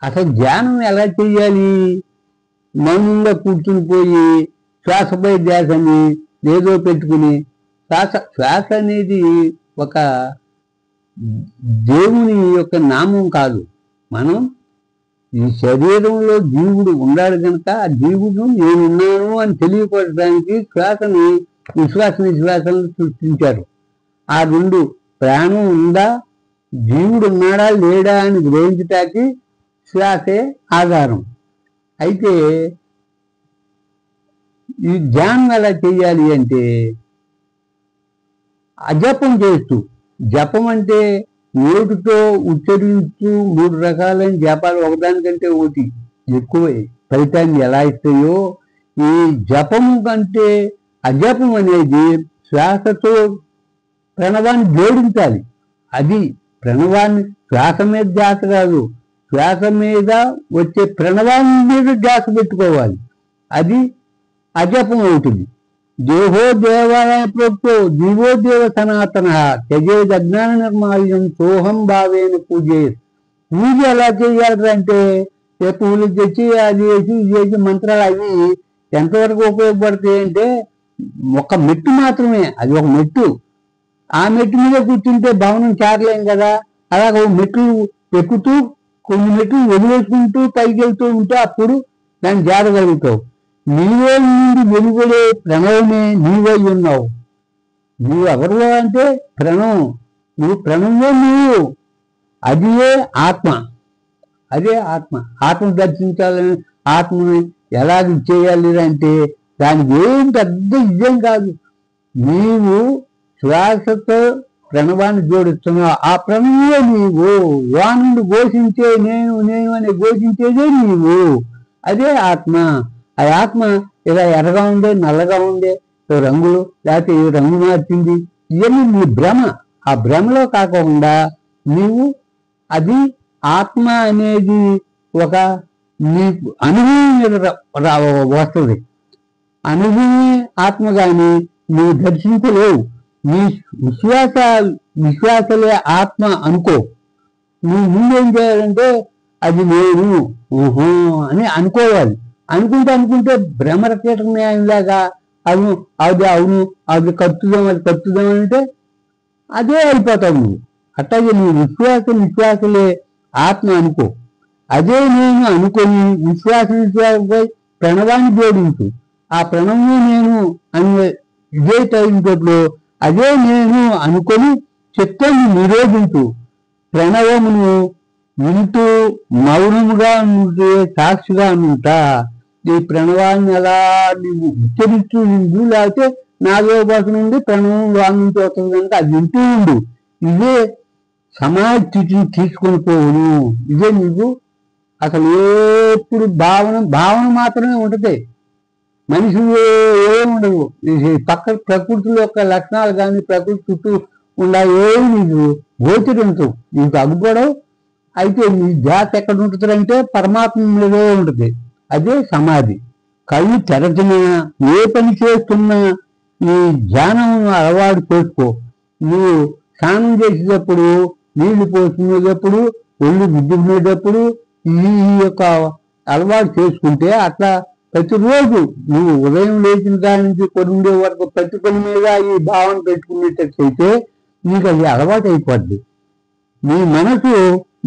అసలు ధ్యానం ఎలా చెయ్యాలి? మౌనంగా కూర్చుని పోయి శ్వాసపై ధ్యాసని ఏదో పెట్టుకుని శ్వాస అనేది ఒక దేవుని యొక్క నామం కాదు. మనం ఈ శరీరంలో జీవుడు ఉన్నాడు కనుక ఆ జీవుడు నేనున్నాను అని తెలియపరచడానికి శ్వాసని విశ్వాస నిశ్వాసాలను సృష్టించారు. ఆ రెండు ప్రాణం ఉందా, జీవుడు ఉన్నాడా లేడా అని గ్రహించటానికి శ్వాసే ఆధారం. అయితే ఈ ధ్యానం ఎలా చేయాలి అంటే అజపం చేస్తూ, జపం అంటే నోటితో ఉచ్చరించు 3 రకాలైన జపాలు ఒకదానికంటే ఒకటి ఎక్కువ ఫలితాన్ని ఎలా ఇస్తాయో, ఈ జపము కంటే అజపం అనేది శ్వాసతో ప్రణవాన్ని జోడించాలి. అది ప్రణవాన్ని శ్వాస మీద ధ్యాస కాదు, శ్వాస మీద వచ్చే ప్రణవాన్ని మీద ధ్యాస పెట్టుకోవాలి. అది అజపం అవుతుంది. దేహో దేవాలయ ప్రోక్తో జీవో దేవ సనాతన త్యజేద్ అజ్ఞాన నిర్మాల్యం సోహం భావేన పూజేత్. పూజ ఎలా చేయాలంటే పూలు తెచ్చి అది వేసి ఇది చేసి మంత్రాలు అవి ఎంతవరకు ఉపయోగపడతాయి అంటే ఒక మెట్టు మాత్రమే, అది ఒక మెట్టు. ఆ మెట్టు మీద కూర్చుంటే భవనం చేరలేం కదా, అలాగే మెట్లు ఎక్కుతూ కొన్ని మెట్లు వదిలేసుకుంటూ పైకి వెళ్తూ ఉంటే అప్పుడు దాన్ని చేరగలుగుతావు. నీవే నుండి వెలువడే ప్రణవమే నీవై ఉన్నావు. నువ్వు ఎవరు అంటే ప్రణవం, నువ్వు ప్రణవమే నువ్వు. అదే ఆత్మ, అదే ఆత్మ. ఆత్మ దర్శించాలని ఆత్మని ఎలాగ చేయాలి అంటే దానికి ఏం పెద్ద ఇదేం కాదు. నీవు శ్వాసతో ప్రణవాన్ని జోడిస్తున్నావు, ఆ ప్రణవమే నీవు. వాణుడు ఘోషించే నేను నేను అని ఘోషించేదే నీవు, అదే ఆత్మ. ఆ ఆత్మ ఇలా ఎర్రగా ఉండే నల్లగా ఉండే రంగులు లేకపోతే ఈ రంగు మార్చింది, ఇవన్నీ నీ భ్రమ. ఆ భ్రమలో కాకుండా నీవు అది ఆత్మ అనేది ఒక నీకు అనుభవం మీద వస్తుంది. అనుభవమే ఆత్మ కానీ నువ్వు దర్శించలేవు. నీ విశ్వాసలే ఆత్మ అనుకో. నువ్వు ముందేం చేయాలంటే అది నేను ఊహో అని అనుకోవాలి. అనుకుంటే భ్రమర కీటక న్యాయంలాగా అవును అది అవును అది కట్టుదాం అది కట్టుదాం అంటే అదే అయిపోతావు నువ్వు. అట్లాగే నువ్వు విశ్వాసలే ఆత్మ అనుకో. అదే నేను అనుకొని విశ్వాసపై ప్రణవాన్ని జోడించు. ఆ ప్రణవమే నేను అని ఇదే టైంలో అదే నేను అనుకొని చిత్తాన్ని నిరోధించు. ప్రణవమును వింటూ మౌనముగా ఉంటే సాక్షిగా ఉంటా. ఈ ప్రణవాన్ని అలా నువ్వు ఉచ్చరిస్తూ ఉండు, లేకపోతే నాలుగో భాష నుండి ప్రణవం వాళ్ళ నుంచి వస్తుంది కనుక అది వింటూ ఉండు. ఇదే సమాధి స్థితిని తీసుకొని పోవును. ఇదే నీకు అసలు ఎప్పుడు భావన మాత్రమే ఉంటుంది. మనిషి ఏముండదు. పక్క ప్రకృతి యొక్క లక్షణాలు కానీ ప్రకృతి చుట్టూ ఉండాలి ఏమి నీకు గోచరించవు, నీకు అగ్గుపడవు. అయితే నీ ధ్యాస ఎక్కడ ఉంటుందంటే పరమాత్మ మీదే ఉంటుంది. అదే సమాధి. కళ్ళు తెరచిన ఏ పని చేస్తున్నా ఈ ధ్యానం అలవాటు చేసుకో. నువ్వు స్నానం చేసేటప్పుడు, నీళ్లు పోసుకునేటప్పుడు, ఒళ్ళు రుద్దుకునేటప్పుడు ఈ యొక్క అలవాటు చేసుకుంటే అట్లా ప్రతిరోజు నువ్వు ఉదయం లేచిన దాని నుంచి కొనుండే వరకు ప్రతి పని మీద ఈ భావన పెట్టుకునేటట్లయితే నీకు అది అలవాటు అయిపోద్ది. నీ మనసు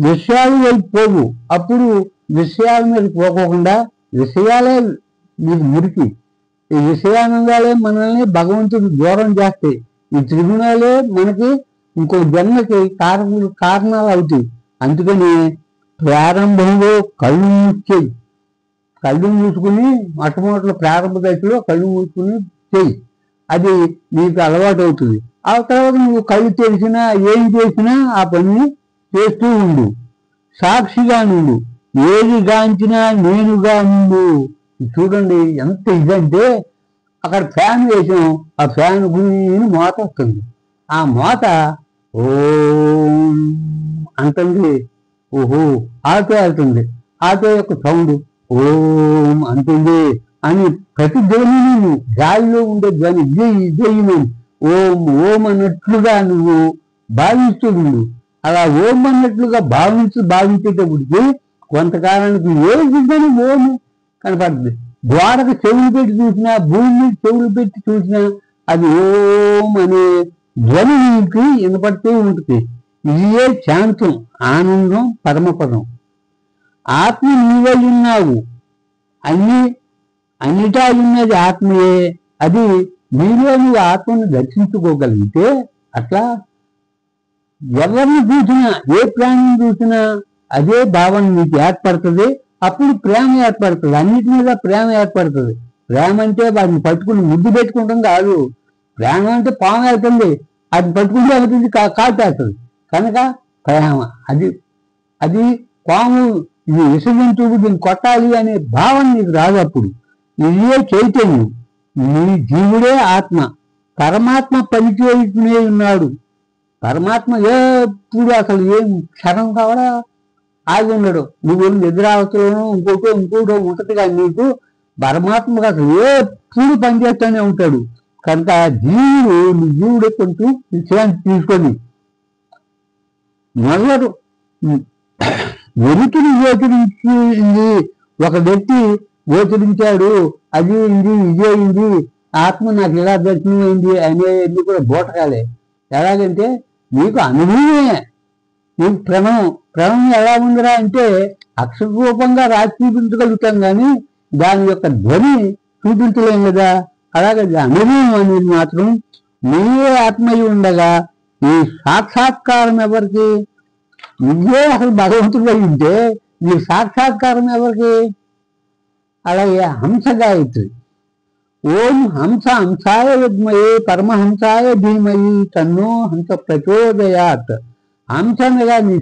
విషయాల వైపు పోవు. అప్పుడు విషయాల మీద పోకోకుండా విషయాలే నీకు మురికి. ఈ విషయానందాలే మనల్ని భగవంతుడు దూరం చేస్తాయి. ఈ త్రిగుణాలే మనకి ఇంకో జన్మకి కారణాలు అవుతాయి. అందుకని ప్రారంభంలో కళ్ళు మూసుకుని మొట్టమొదటిలో ప్రారంభ దశలో కళ్ళు మూసుకుని చెయ్యి. అది నీకు అలవాటు అవుతుంది. ఆ తర్వాత నువ్వు కళ్ళు తెరిచినా ఏం చేసినా ఆ పని చేస్తూ ఉండు. సాక్షిగా నుండు. ఏది గాంచినా నేనుగా ఉండు. చూడండి ఎంత ఇదంటే అక్కడ ఫ్యాన్ వేసాం, ఆ ఫ్యాన్ గురించి మోత వస్తుంది. ఆ మోత ఓం అంటుంది. ఓహో ఆటో వెళ్తుంది, ఆటో యొక్క సౌండ్ ఓం అంటుంది అని ప్రతి ధ్వనిని గాలిలో ఉండే ధ్వని జయమని ఓం ఓం అన్నట్లుగా నువ్వు భావిస్తూ ఉండు. అలా ఓం అన్నట్లుగా భావించేటప్పటికి కొంతకాలానికి ఏం చూసినా ఓము కనపడుతుంది. గోడకు చెవులు పెట్టి చూసినా, భూమి మీద చెవులు పెట్టి చూసినా అది ఓం అనే ధ్వని నీకు వినపడుతూ ఉంటుంది. ఇదే శాంతం, ఆనందం, పరమపదం. ఆత్మ నీవై ఉన్నావు, అన్నిటా ఉన్నది ఆత్మయే. అది నీలో నువ్వు ఆత్మను దర్శించుకోగలిగితే అట్లా ఎవరిని చూసినా, ఏ ప్రాణిని చూసినా అదే భావన నీకు ఏర్పడుతుంది. అప్పుడు ప్రేమ ఏర్పడుతుంది, అన్నిటి మీద ప్రేమ ఏర్పడుతుంది. ప్రేమ అంటే వాటిని పట్టుకుని ముద్దు పెట్టుకుంటాం కాదు. ప్రేమ అంటే పాము వెళ్తుంది, అది పట్టుకుంటే అవుతుంది, కాటేస్తుంది. కనుక ప్రేమ అది అది పాము, ఇది విసర్జించుడు, దీన్ని కొట్టాలి అనే భావన నీకు రాదు. అప్పుడు ఇదే చైతన్యం, నీ జీవుడే ఆత్మ. పరమాత్మ పనిచేస్తూనే ఉన్నాడు. పరమాత్మ ఎప్పుడు అసలు ఏం క్షణం కావడా ఆగి ఉన్నాడు. నువ్వు నిద్రావస్థలోనూ ఇంకోటో ఉంటుంది. కానీ నీకు పరమాత్మకు అసలు ఎప్పుడు పనిచేస్తూనే ఉంటాడు. కనుక జీవుడే కొంచెం విషయాన్ని తీసుకొని మొదలు వెలుతురు గోచరించింది. ఒక వ్యక్తి గోచరించాడు, అది అయింది, ఇదే అయింది, ఆత్మ నాకు ఎలా దర్శనమైంది అనేది కూడా బోటకాలే. ఎలాగంటే నీకు అనుభవమే. నీకు ప్రణవం ఎలా ఉందిరా అంటే అక్షర రూపంగా రాసి చూపించగలుగుతాం, కానీ దాని యొక్క ధ్వని చూపించలేం కదా. అలాగే అనుభవం అనేది మాత్రం నీవే ఆత్మయి ఉండగా ఈ సాక్షాత్కారం ఎవరికి? నువ్వే అసలు భగవంతుడు అయి ఉంటే నీ సాక్షాత్కారం ఎవరికి? అలాగే హంస గాయత్రి, ఓం హంస హంసాయ విద్మయే పరమహంసాయ ధీమహి తన్నో హంస ప్రచోదయాత్. హంస అనగా నీ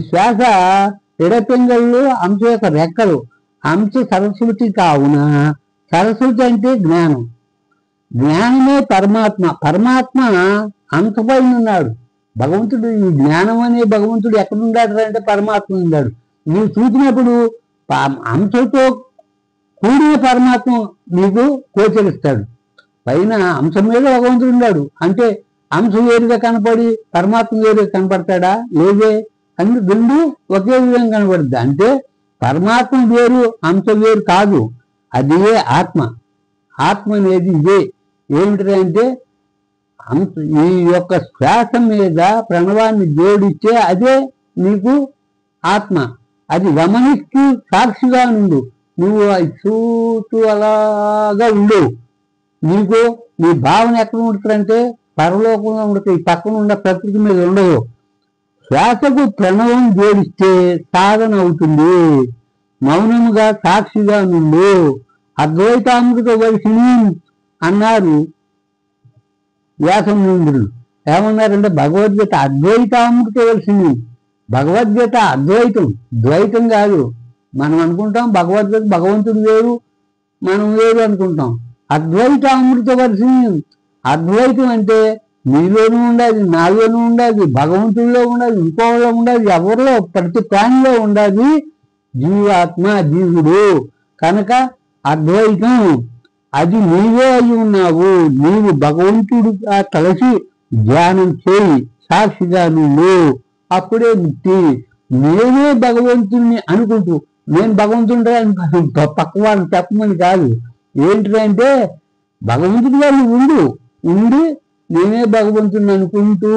శ్వాస ఎడపింగళ్ళు, హంస యొక్క రెక్కలు. హంస సరస్వతి కావున, సరస్వతి అంటే జ్ఞానం, జ్ఞానమే పరమాత్మ. పరమాత్మ హంసపై ఉన్నాడు. భగవంతుడు, ఈ జ్ఞానం అనే భగవంతుడు ఎక్కడున్నాడు అంటే పరమాత్మ ఉన్నాడు. నీవు చూసినప్పుడు హంసతో కూడిన పరమాత్మ నీకు గోచరిస్తాడు. పైన హంస మీద భగవంతుడు ఉన్నాడు అంటే హంస వేరుగా కనపడి పరమాత్మ వేరుగా కనపడతాడా? లేదే. అన్ని రెండు ఒకే విధంగా కనపడుద్ది. అంటే పరమాత్మ వేరు, హంస వేరు కాదు. అదే ఆత్మ. ఆత్మ అనేది ఇదే. ఏమిటంటే ఈ యొక్క శ్వాస మీద ప్రణవాన్ని జోడిస్తే అదే నీకు ఆత్మ. అది గమనిస్తూ సాక్షిగా ఉండు. నువ్వు చూస్తూ అలాగా ఉండు. నీకు నీ భావన ఎక్కడ ఉంటుందంటే పరలోకంలో ఉంటుంది, పక్కన ఉన్న ప్రకృతి మీద ఉండదు. శ్వాసకు ప్రణవం జోడిస్తే సాధన అవుతుంది. మౌనముగా సాక్షిగా నుండు. అద్వైతామృత వయసుని అన్నారు వ్యాసముంద్రుడు. ఏమన్నారంటే భగవద్గీత అద్వైతామృత వలసిని. భగవద్గీత అద్వైతం, ద్వైతం కాదు. మనం అనుకుంటాం భగవద్గీత భగవంతుడు వేరు, మనం వేరు అనుకుంటాం. అద్వైతామృత వలసిని. అద్వైతం అంటే నీలోనూ ఉండాలి, నాలోనూ ఉండాలి, భగవంతుడిలో ఉండాలి, ఇంకోలో ఉండాలి, ఎవరిలో ప్రతి ప్రాణిలో ఉండాలి. జీవాత్మ, జీవుడు. కనుక అద్వైతం అది నీవే అయి ఉన్నావు. నీవు భగవంతుడిగా కలిసి ధ్యానం చేయి, సాక్షిగా నువ్వు. అప్పుడే ముక్తి. నేనే భగవంతుడిని అనుకుంటూ, నేను భగవంతుడే పక్క వాళ్ళని చెప్పమని కాదు. ఏంటంటే భగవంతుడిగా నువ్వు ఉండి నేనే భగవంతుడిని అనుకుంటూ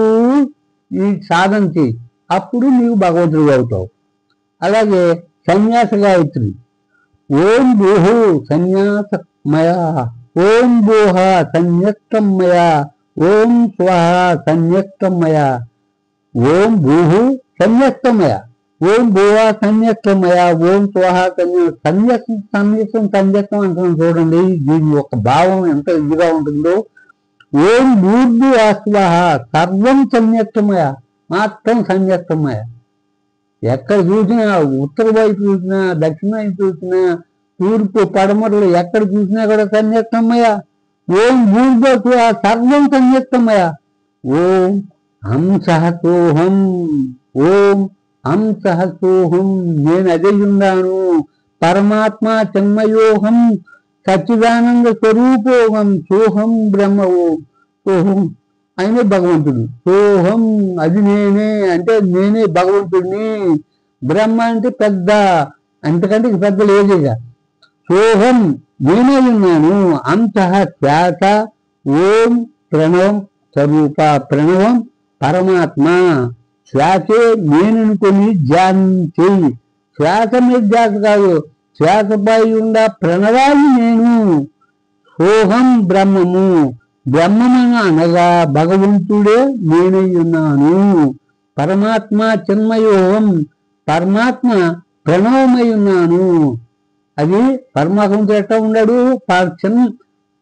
ఈ సాధన చేయి. అప్పుడు నీవు భగవంతుడు అవుతావు. అలాగే సన్యాస గాయత్రి, ఓం భూహు సన్యాసమయా, ఓం భూహ సన్యస్తమయా, ఓం స్వహ సన్యస్తమయా, ఓం భూహు సన్యస్తమయ, ఓం భూహ సన్యస్తమయ, ఓం స్వహ సన్యస్తం అంటున్నాం. చూడండి దీని యొక్క భావం ఎంత ఇదిగా ఉంటుందో. ఓం భూర్భు స్వహ సర్వం సన్యస్తమయ, మాత్రం సన్యస్తమయ. ఎక్కడ చూసినా, ఉత్తర వైపు చూసినా, దక్షిణ వైపు చూసినా, తూర్పు పడమరలు ఎక్కడ చూసినా కూడా సన్యస్తమయ. ఓం భూర్భు సర్వం సన్యస్తమయ. ఓం హంసహసోహం, ఓం హంసహసోహం, నేను అదే ఉన్నాను. పరమాత్మ చిన్మయోహం, సచ్చిదానంద స్వరూపోహం, సోహం బ్రహ్మ. సోహం ఆయనే భగవంతుడు. సోహం అది నేనే అంటే నేనే భగవంతుడిని. బ్రహ్మ అంటే పెద్ద, అంతకంటే పెద్ద లేదు ఇక. సోహం నేనై ఉన్నాను, అంతః శ్వాస, ఓం ప్రణవం స్వరూప. ప్రణవం పరమాత్మ, శ్వాసే నేననుకొని ధ్యానం చెయ్యి. శ్వాస మీద ధ్యాస కాదు, శ్వాసపై ఉండ ప్రణవాన్ని నేను. సోహం బ్రహ్మము, బ్రహ్మమని అనగా భగవంతుడే నేనై ఉన్నాను. పరమాత్మ చిన్మయోహం, పరమాత్మ ప్రణవమై ఉన్నాను. అది పరమాత్మతో ఎట్లా ఉన్నాడు,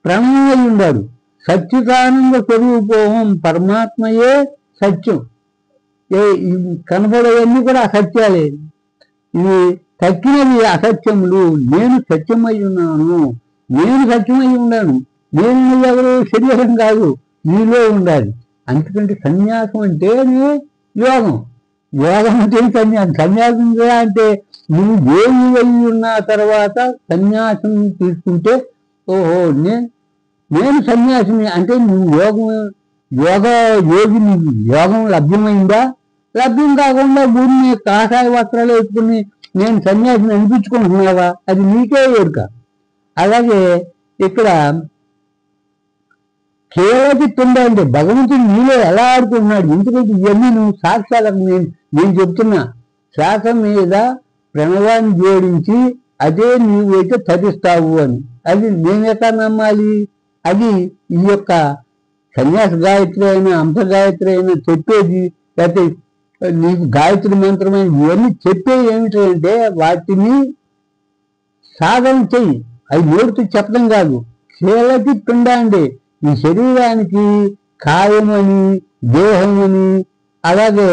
ప్రణవమై ఉన్నాడు. సచ్చిదానంద స్వరూపోహం, పరమాత్మయే సత్యం. కనపడేవన్నీ కూడా అసత్యాలే, ఇవి తక్కినవి అసత్యములు. నేను సత్యమై ఉన్నాను, నేను సత్యమై ఉన్నాను. నేను ఎవరు, శరీరం కాదు, నీలో ఉండాలి. అందుకంటే సన్యాసం అంటే యోగం, యోగం అంటే సన్యాసం. సన్యాసం అంటే నువ్వు ఏమి వెళ్ళి ఉన్న తర్వాత సన్యాసం తీసుకుంటే, ఓహో నేను సన్యాసిని అంటే నువ్వు యోగి నీకు యోగం లభ్యమైందా? లభ్యం కాకుండా భూమిని కాషాయ వస్త్రాలు వేసుకుని నేను సన్యాసిని అనిపించుకుంటున్నావా? అది నీకే ఎరుక. అలాగే ఇక్కడ కేవలం అంటే భగవంతుడు నీలో ఎలా ఆడుకుంటున్నాడు. ఎందుకంటే ఇవన్నీ నువ్వు సాక్ష్యాలకు నేను చెప్తున్నా. శ్వాస మీద ప్రణవాన్ని జోడించి అదే నీవైతే తరిస్తావు అని. అది నేనెట్లా నమ్మాలి? అది ఈ యొక్క సన్యాస గాయత్రి అయినా అంశ గాయత్రి అయినా చెప్పేది, లేకపోతే నీకు గాయత్రి మంత్రమైన ఇవన్నీ చెప్పేది ఏమిటంటే వాటిని సాధన చెయ్యి. అవి నోటితో చెప్పడం కాదు. కేవలకి పిండాండి. ఈ శరీరానికి కాయమని, దేహమని, అలాగే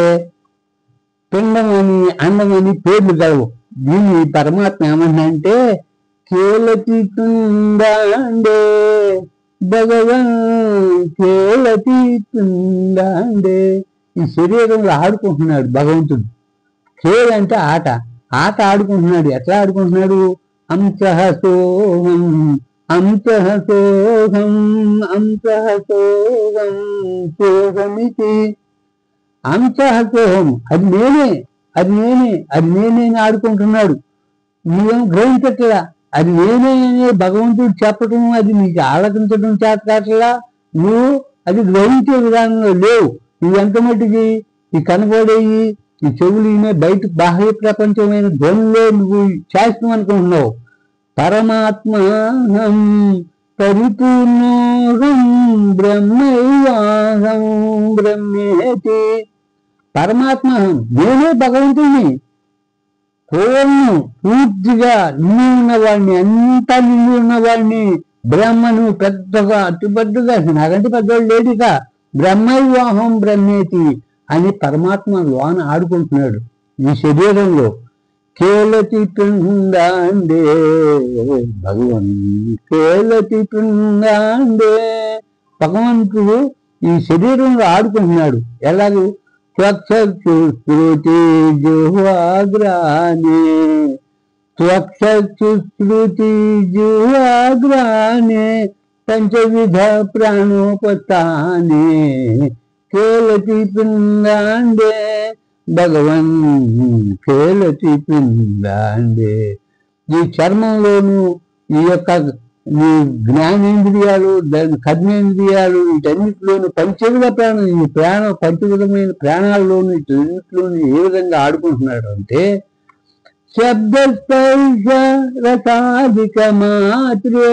పిండమని, అండమని పేర్లు కలవు. దీన్ని పరమాత్మ ఏమన్నంటే కేలతి పిండాండే భగవాన్, కేలతి పిండాండే. ఈ శరీరంలో ఆడుకుంటున్నాడు భగవంతుడు. కేల్ అంటే ఆట, ఆట ఆడుకుంటున్నాడు. ఎట్లా ఆడుకుంటున్నాడు? అంతః సోహం, అంతః సోహం, అంతః సోహం, సోహమితి. అంతః సోహం అది నేనే, అది నేనే, అది నేనే ఆడుకుంటున్నాడు. నువ్వేం గ్రహించట్లా. అది నేనే భగవంతుడు చెప్పటం, అది నీకు ఆలకించడం చేత కాట్లా. నువ్వు అది గ్రహించే విధానంలో లేవు. నువ్వు ఎంత మట్టికి ఈ కనబడేవి, ఈ చెవులు బయట బాహ్య ప్రపంచమైన ధ్వనిలో నువ్వు చేస్తాం అనుకుంటున్నావు. పరమాత్మహం పరిపూర్ణోహం బ్రహ్మైవాహం బ్రహ్మేతి. పరమాత్మహం నేనే భగవంతుడిని, పూర్తిగా నిన్ను ఉన్నవాడిని, అంతా నిన్ను ఉన్నవాడిని. బ్రహ్మను పెద్దగా అతి పెద్దగా, నాకంటే పెద్దవాళ్ళు లేడుగా. బ్రహ్మైవాహం బ్రహ్మేతి అని పరమాత్మ లోన ఆడుకుంటున్నాడు ఈ శరీరంలో. కేలతి పిండాండే భగవన్, కేలతి పిండాండే. భగవంతుడు ఈ శరీరంలో ఆడుకుంటున్నాడు. ఎలాగూ త్వక్షుశ్రుతి జుహ్వాగ్రానే, త్వక్షుశ్రుతి జుహ్వాగ్రానే పంచవిధ ప్రాణోపతానే కేలతి పిండాండే భగవన్, కేలతి పిండాండే. ఈ చర్మంలోను ఈ యొక్క ఈ జ్ఞానేంద్రియాలు, కర్మేంద్రియాలు, వీటన్నిటిలోను పంచవిధ ప్రాణం, ఈ పంచవిధమైన ప్రాణాల్లోను వీటన్నిటిలోను ఏ విధంగా ఆడుకుంటున్నాడు అంటే శబ్ద స్పర్శ రసాధిక మాత్రే.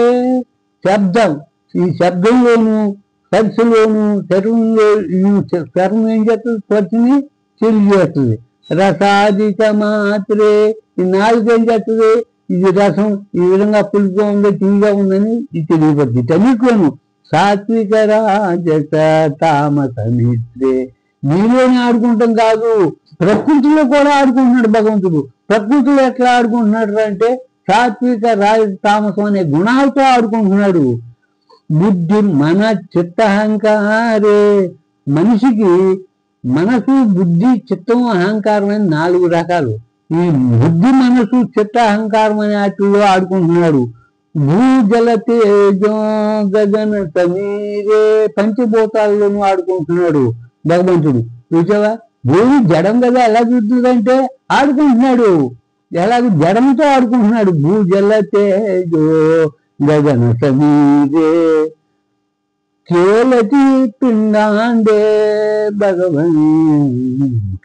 శబ్దం, ఈ శబ్దంలోను స్పర్శలోను చర్మం ఏం చేస్తుంది? స్పర్శని తెలియజేస్తుంది. రసాధిక మాత్రే, ఈ నాలుగు ఏం చేస్తుంది? ఇది రసం ఈ విధంగా పులుపుగా ఉందో తీగా ఉందని ఇది తెలియబడుతుంది. వీటన్నిటిలోను సాత్విక రాజస తామస మిత్రే. నీలోనే ఆడుకుంటాం కాదు, ప్రకృతిలో కూడా ఆడుకుంటున్నాడు భగవంతుడు. ప్రకృతిలో ఎట్లా ఆడుకుంటున్నాడు అంటే సాత్విక రాజస తామసం అనే గుణాలతో ఆడుకుంటున్నాడు. బుద్ధి మన చిత్తహంకారే. మనిషికి మనసు, బుద్ధి, చిత్తం, అహంకారం అని 4 రకాలు. ఈ బుద్ధి, మనసు, చిత్త, అహంకారం అనే వాటిలో ఆడుకుంటున్నాడు. భూజల తేజో గగన సమీరే, పంచభూతాల్లోనూ ఆడుకుంటున్నాడు భగవంతుడు. చూసావా? భూమి జడం కదా, ఎలా చూస్తుందంటే ఆడుకుంటున్నాడు, ఎలాగ జడంతో ఆడుకుంటున్నాడు. భూజల తేజో గగన సమీరే కేలతి పిండాండే భగవన్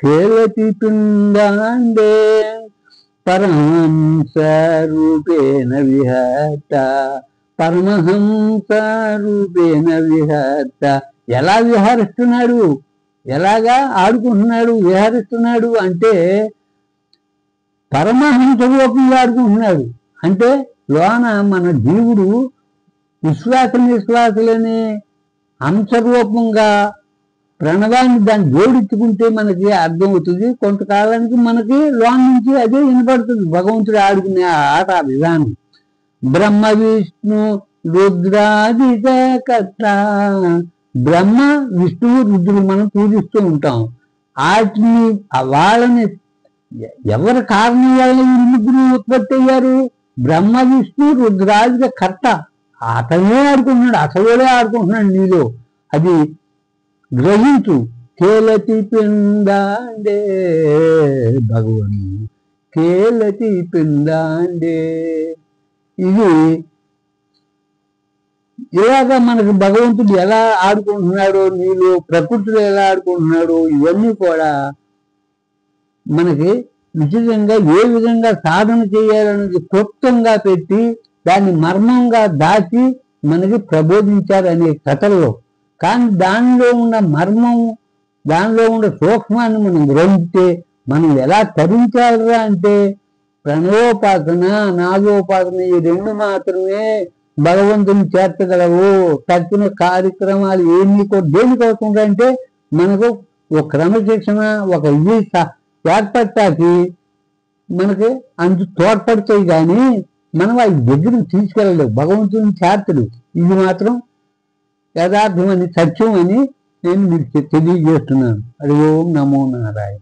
కేలతి పిండాండే పరమహంస రూపేణ విహత పరమహంస రూపేణ విహత. ఎలా విహరిస్తున్నాడు, ఎలాగా ఆడుకుంటున్నాడు, విహరిస్తున్నాడు అంటే పరమహంస రూపంగా ఆడుకుంటున్నాడు. అంటే లోన మన జీవుడు విశ్వాస నిశ్వాసలని అంశరూపంగా ప్రణవాన్ని దాన్ని జోడించుకుంటే మనకి అర్థమవుతుంది. కొంతకాలానికి మనకి లోన్ నుంచి అదే వినపడుతుంది, భగవంతుడు ఆడుకునే ఆట విధానం. బ్రహ్మ విష్ణు రుద్రాదిక కర్త. బ్రహ్మ విష్ణువు రుద్రులు మనం పూజిస్తూ ఉంటాం. వాటిని వాళ్ళని ఎవరి కారణం వల్ల ఈ ముగ్గురు ఉత్పత్తి అయ్యారు? బ్రహ్మ విష్ణు రుద్రాదిక కర్త. అతనే ఆడుకుంటున్నాడు, అసలుడే ఆడుకుంటున్నాడు నీలో. అది గ్రహించు. కేలతి పిండాండే భగవన్ కేలతి పిండాండే. ఇది ఇలాగా మనకు భగవంతుడు ఎలా ఆడుకుంటున్నాడో, నీలో ప్రకృతిలో ఎలా ఆడుకుంటున్నాడో, ఇవన్నీ కూడా మనకి ఉచితంగా ఏ విధంగా సాధన చేయాలనేది క్లుప్తంగా పెట్టి దాన్ని మర్మంగా దాచి మనకి ప్రబోధించారు అనే కథల్లో. కానీ దానిలో ఉన్న మర్మం, దానిలో ఉన్న సూక్ష్మాన్ని మనం గ్రహించితే మనం ఎలా తరించాలిరా అంటే ప్రణవోపాసన, నాదోపాసన ఈ రెండు మాత్రమే భగవంతుని చేర్చగలవు. తగ్గిన కార్యక్రమాలు ఏమీ కూడా దేనికోసం అంటే మనకు ఒక క్రమశిక్షణ, ఒక ఇది ఏర్పడటానికి మనకి అందు తోడ్పడతాయి. కానీ మనం ఆ దగ్గరికి తీసుకెళ్ళలేవు, భగవంతుని చేర్చడు. ఇది మాత్రం యథార్థమని, సత్యం అని నేను మీకు తెలియజేస్తున్నాను. హరి ఓం నమో నారాయణ.